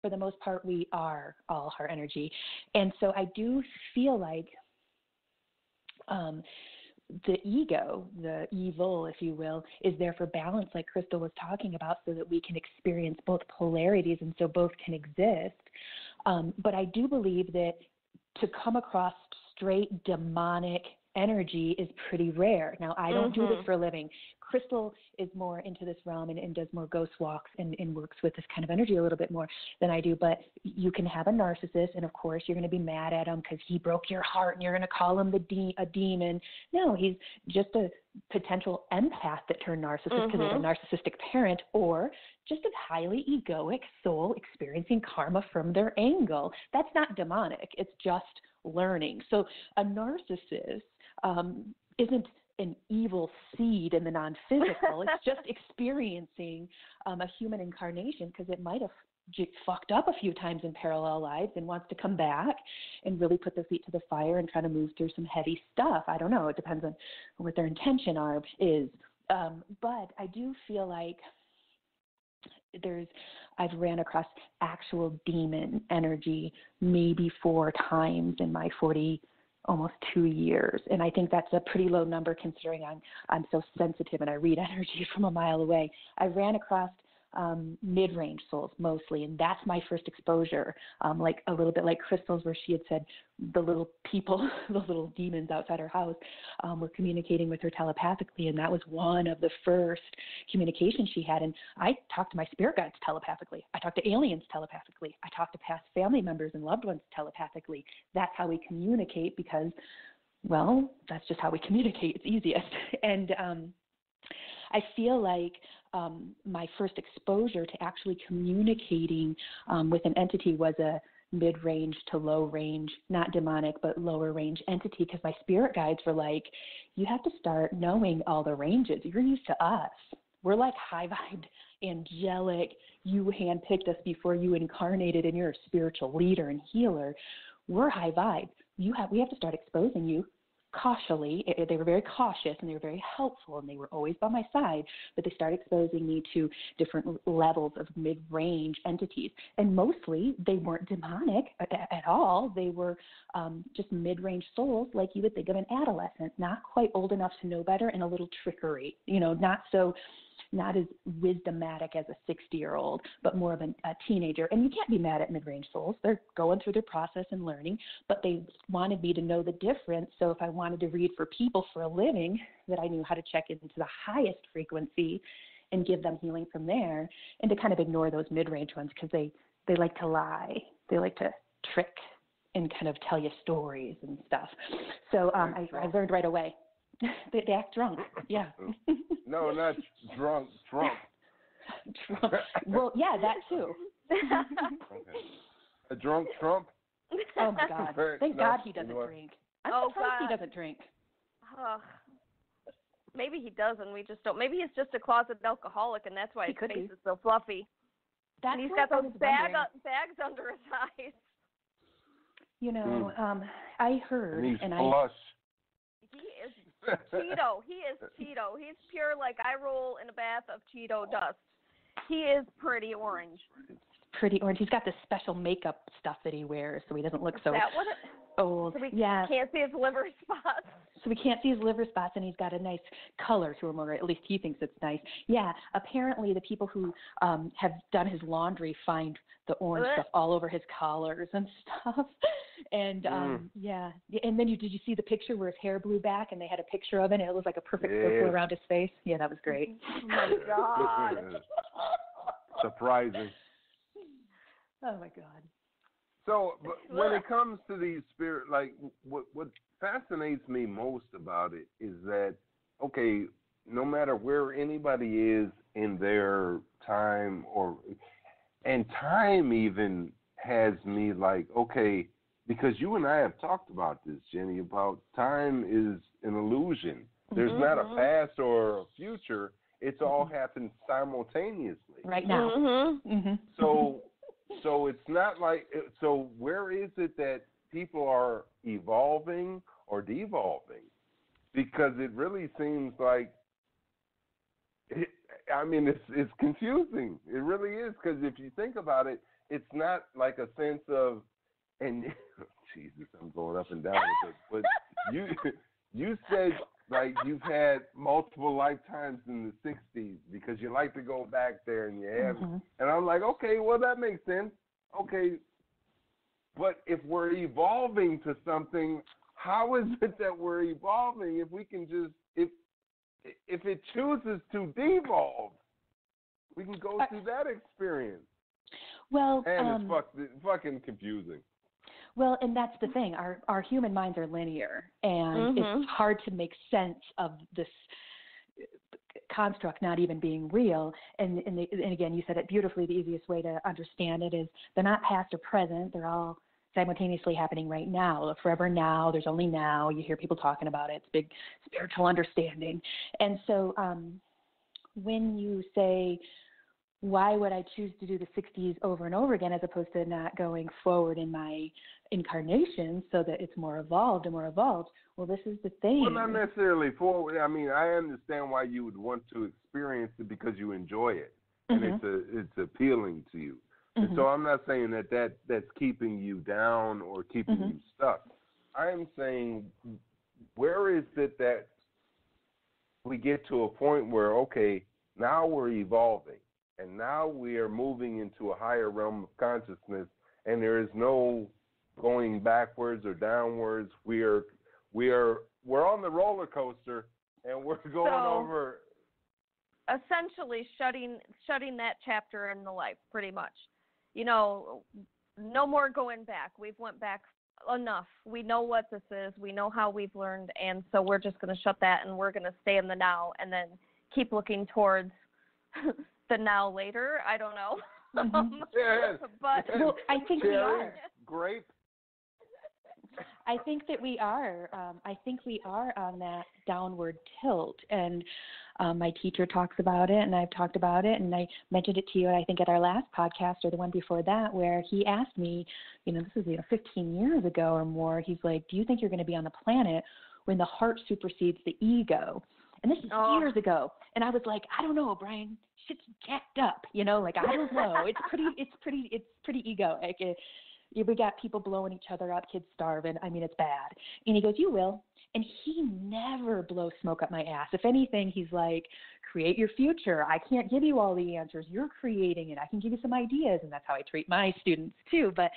for the most part, we are all heart energy. And so I do feel like the ego, the evil, if you will, is there for balance, like Crystal was talking about, so that we can experience both polarities and so both can exist. But I do believe that to come across straight demonic energy is pretty rare. Now, I don't do this for a living. Crystal is more into this realm and does more ghost walks and works with this kind of energy a little bit more than I do. But you can have a narcissist, and of course you're going to be mad at him because he broke your heart, and you're going to call him a demon. No, he's just a potential empath that turned narcissist because of a narcissistic parent, or just a highly egoic soul experiencing karma from their angle. That's not demonic. It's just learning. So a narcissist isn't an evil seed in the non-physical. It's just experiencing a human incarnation because it might have fucked up a few times in parallel lives and wants to come back and really put their feet to the fire and try to move through some heavy stuff. I don't know. It depends on what their intention is. But I do feel like I've ran across actual demon energy maybe 4 times in my almost 2 years. And I think that's a pretty low number considering I'm so sensitive and I read energy from a mile away. I ran across mid-range souls mostly, and that's my first exposure, like a little bit like Crystal's, where she had said the little people, the little demons outside her house were communicating with her telepathically, and that was one of the first communications she had. And I talked to my spirit guides telepathically. I talked to aliens telepathically. I talked to past family members and loved ones telepathically. That's how we communicate because, well, that's just how we communicate. It's easiest. And I feel like my first exposure to actually communicating with an entity was a mid-range to low-range, not demonic, but lower-range entity, because my spirit guides were like, you have to start knowing all the ranges. You're used to us. We're like high-vibed, angelic. You handpicked us before you incarnated, and you're a spiritual leader and healer. We're high-vibe. We have to start exposing you cautiously. They were very cautious and they were very helpful and they were always by my side, but they started exposing me to different levels of mid-range entities. And mostly they weren't demonic at all. They were just mid-range souls like you would think of an adolescent, not quite old enough to know better and a little trickery, not as wisdomatic as a 60-year-old, but more of a teenager. And you can't be mad at mid-range souls. They're going through their process and learning, but they wanted me to know the difference. So if I wanted to read for people for a living, that I knew how to check into the highest frequency and give them healing from there, and to kind of ignore those mid-range ones because they like to lie. They like to trick and kind of tell you stories and stuff. So I learned right away. They act drunk. Yeah. No, not drunk. Trump. Trump. Well, yeah, that too. Okay. A drunk Trump? Oh my God! Thank God he doesn't drink. I'm surprised he doesn't drink. Maybe he doesn't. We just don't. Maybe he's just a closet alcoholic, and that's why his face is so fluffy. And he's got those bags under his eyes. I heard, and he's and flush. He is Cheeto. He is Cheeto. He's pure like I roll in a bath of Cheeto dust. He is pretty orange. Pretty orange. He's got this special makeup stuff that he wears so he doesn't look so old. So we can't see his liver spots. So we can't see his liver spots, and he's got a nice color to him, or at least he thinks it's nice. Yeah, apparently the people who have done his laundry find the orange stuff all over his collars and stuff. And yeah. And then did you see the picture where his hair blew back and they had a picture of it and it was like a perfect circle around his face? Yeah, that was great. Oh my God. Surprising. Oh my God. So when it comes to these spirit, like what fascinates me most about it is that, okay, no matter where anybody is in their time and time even has me like, okay, because you and I have talked about this, Jenny, about time is an illusion. There's not a past or a future. It's all happened simultaneously. Right now. So it's not like, so where is it that people are evolving or devolving? Because it really seems like, it's confusing. It really is, because if you think about it, it's not like a sense of, and Jesus, I'm going up and down with it. But you said like you've had multiple lifetimes in the '60s because you like to go back there and you have, and I'm like, okay, well that makes sense. Okay, but if we're evolving to something, how is it that we're evolving if we can just if it chooses to devolve, we can go through that experience. Well, and it's fucking confusing. Well, and that's the thing. Our human minds are linear, and it's hard to make sense of this construct not even being real. And again, you said it beautifully. The easiest way to understand it is they're not past or present. They're all simultaneously happening right now. Forever now. There's only now. You hear people talking about it. It's big spiritual understanding. And so when you say, why would I choose to do the 60s over and over again as opposed to not going forward in my incarnation so that it's more evolved and more evolved? Well, this is the thing. Well, not necessarily forward. I mean, I understand why you would want to experience it because you enjoy it and it's appealing to you. And so I'm not saying that's keeping you down or keeping you stuck. I am saying, where is it that we get to a point where, okay, now we're evolving. And now we are moving into a higher realm of consciousness, and there is no going backwards or downwards. We're on the roller coaster, and we're going over. Essentially, shutting that chapter in the life, pretty much. You know, no more going back. We've went back enough. We know what this is. We know how we've learned, and so we're just going to shut that, and we're going to stay in the now, and then keep looking towards the now later. I don't know. But well, I think we are. Grape. I think that we are. I think we are on that downward tilt, and my teacher talks about it, and I've talked about it, and I mentioned it to you, I think, at our last podcast or the one before that, where he asked me, this is 15 years ago or more. He's like, "Do you think you're going to be on the planet when the heart supersedes the ego?" And this is years ago, and I was like, "I don't know, Brian. Shit's jacked up, I don't know. It's pretty egoic. We got people blowing each other up, kids starving. I mean, it's bad." And he goes, "You will." And he never blows smoke up my ass. If anything, he's like, "Create your future. I can't give you all the answers. You're creating it. I can give you some ideas." And that's how I treat my students too. But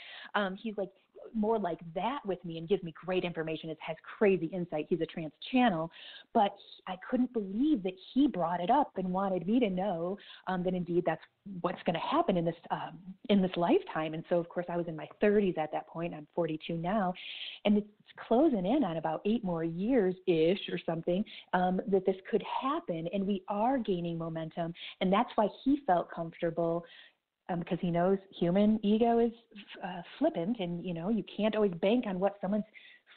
he's like more like that with me and gives me great information. It has crazy insight. He's a trance channel. But I couldn't believe that he brought it up and wanted me to know that indeed that's what's going to happen in this lifetime. And so, of course, I was in my 30s at that point. I'm 42 now. And it's closing in on about 8 more years-ish or something that this could happen. And we are gaining momentum. And that's why he felt comfortable, because he knows human ego is flippant, and you can't always bank on what someone's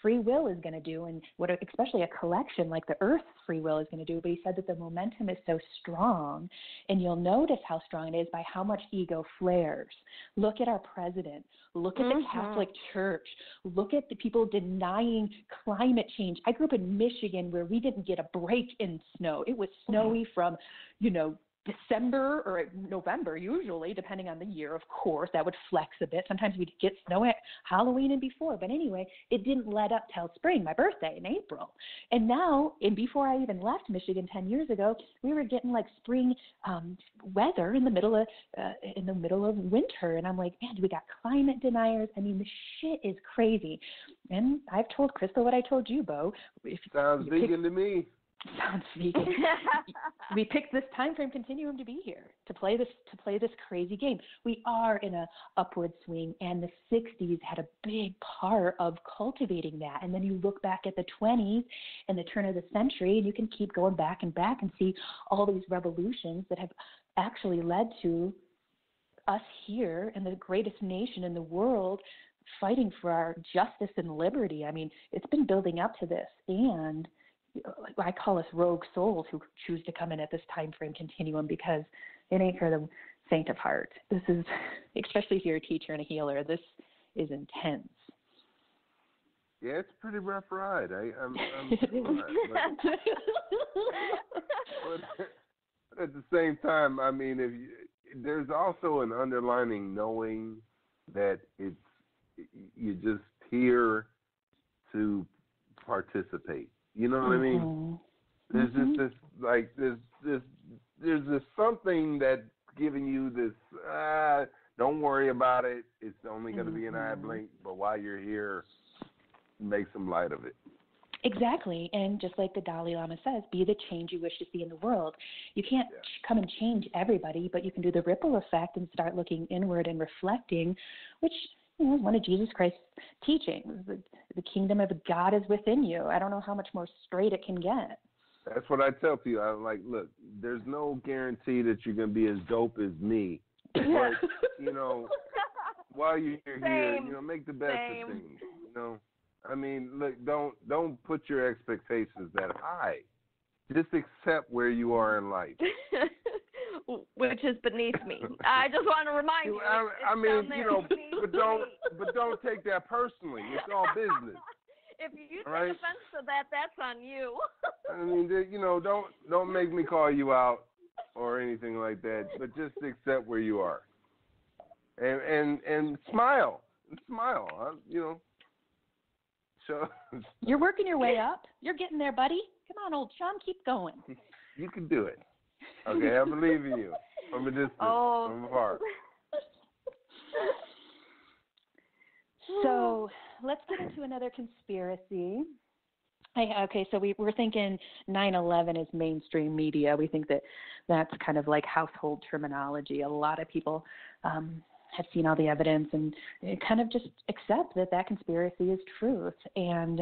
free will is going to do, and what especially a collection like the Earth's free will is going to do. But he said that the momentum is so strong, and you'll notice how strong it is by how much ego flares. Look at our president. Look at the Catholic Church. Look at the people denying climate change. I grew up in Michigan where we didn't get a break in snow. It was snowy from, December or November, usually, depending on the year, of course. That would flex a bit. Sometimes we'd get snow at Halloween and before. But anyway, it didn't let up till spring, my birthday in April. And now, and before I even left Michigan 10 years ago, we were getting like spring weather in the middle of winter. And I'm like, man, we got climate deniers. I mean, the shit is crazy. And I've told Crystal what I told you, Bo. Sounds vegan to me. Sounds vegan. We picked this time frame continuum to be here, to play this crazy game. We are in a upward swing, and the 60s had a big part of cultivating that. And then you look back at the 20s and the turn of the century, and you can keep going back and see all these revolutions that have actually led to us here in the greatest nation in the world fighting for our justice and liberty. I mean, it's been building up to this, and I call us rogue souls who choose to come in at this time frame continuum, because it ain't for the faint of heart. This is, especially if you're a teacher and a healer, this is intense. Yeah, it's a pretty rough ride. I'm but at the same time, I mean, there's also an underlining knowing that you're just here to participate. You know what I mean? There's just this there's this something that's giving you this. Don't worry about it. It's only going to be an eye blink. But while you're here, make some light of it. Exactly. And just like the Dalai Lama says, be the change you wish to see in the world. You can't come and change everybody, but you can do the ripple effect and start looking inward and reflecting, which is one of Jesus Christ's teachings. The kingdom of God is within you. I don't know how much more straight it can get. That's what I tell people. I'm like, look, there's no guarantee that you're going to be as dope as me. But, while you're here, make the best of things, I mean, look, don't put your expectations that high. Just accept where you are in life. Which is beneath me. I just want to remind you. I mean, but don't take that personally. It's all business. If you take offense to that, that's on you. I mean, don't make me call you out or anything like that. But just accept where you are, and smile, So you're working your way up. You're getting there, buddy. Come on, old chum, keep going. You can do it. Okay, I believe in you from a distance, from afar. So let's get into another conspiracy. So we're thinking 9/11 is mainstream media. We think that that's kind of like household terminology. A lot of people have seen all the evidence and kind of just accept that conspiracy is truth. And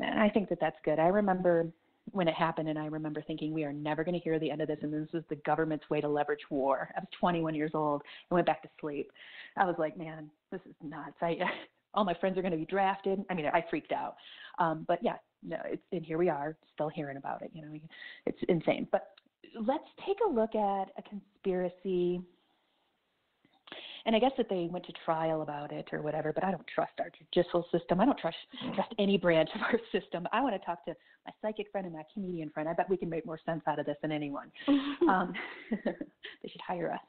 I think that that's good. I remember when it happened, and I remember thinking we are never going to hear the end of this, and this was the government's way to leverage war. I was 21 years old and went back to sleep. I was like, man, this is nuts. All my friends are going to be drafted. I mean, I freaked out. But yeah, no, and here we are still hearing about it. It's insane. But let's take a look at a conspiracy. And I guess that they went to trial about it or whatever, but I don't trust our judicial system. I don't trust any branch of our system. I want to talk to my psychic friend and my comedian friend. I bet we can make more sense out of this than anyone. They should hire us.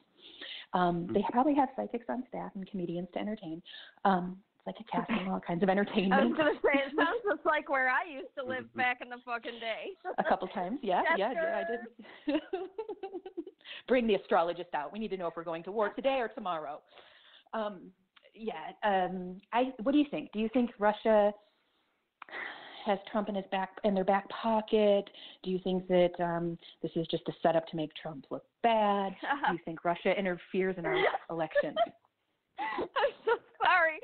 They probably have psychics on staff and comedians to entertain. It's like a casting, all kinds of entertainment. I was going to say, it sounds just like where I used to live back in the fucking day. A couple times, yeah, I did. Bring the astrologist out. We need to know if we're going to war today or tomorrow. What do you think? Do you think Russia has Trump in their back pocket? Do you think that this is just a setup to make Trump look bad? Do you think Russia interferes in our elections? I'm so sorry.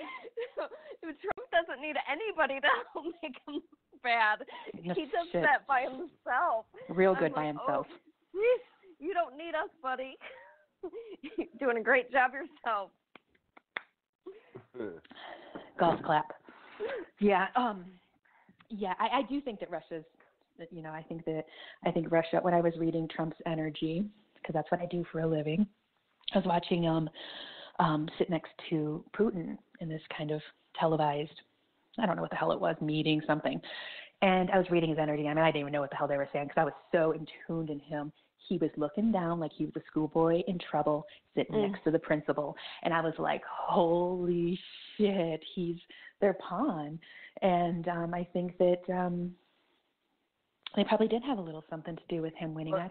Trump doesn't need anybody to help make him look bad. He does that by himself. Real good by himself. Oh, you don't need us, buddy. You're doing a great job yourself. Golf clap. Yeah. I do think that Russia's. I think Russia. When I was reading Trump's energy, because that's what I do for a living, I was watching sit next to Putin in this kind of televised, I don't know what the hell it was, meeting, something. And I was reading his energy. I mean, I didn't even know what the hell they were saying because I was so intuned in him. He was looking down like he was a schoolboy in trouble sitting next to the principal. And I was like, holy shit, he's their pawn. And I think that they probably did have a little something to do with him winning. I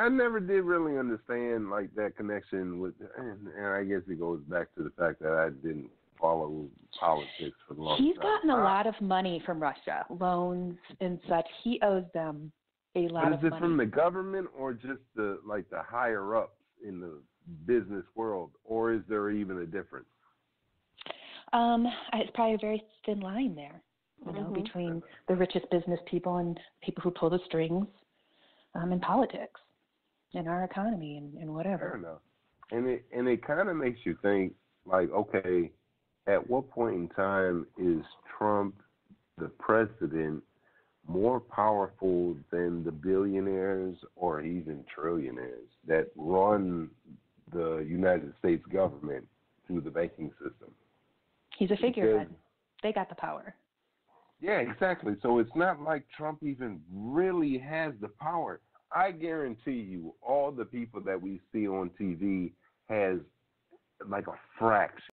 never did really understand like that connection with, and I guess it goes back to the fact that I didn't follow politics for long. He's gotten a lot of money from Russia, loans and such. He owes them a lot of money. Is it from the government or just the higher ups in the business world, or is there even a difference? It's probably a very thin line there. Between the richest business people and people who pull the strings in politics, in our economy, and whatever. Fair enough. And it kind of makes you think, like, okay, at what point in time is Trump, the president, more powerful than the billionaires or even trillionaires that run the United States government through the banking system? He's a figurehead. They got the power. Yeah, exactly. So it's not like Trump even really has the power. I guarantee you, all the people that we see on TV has like a fraction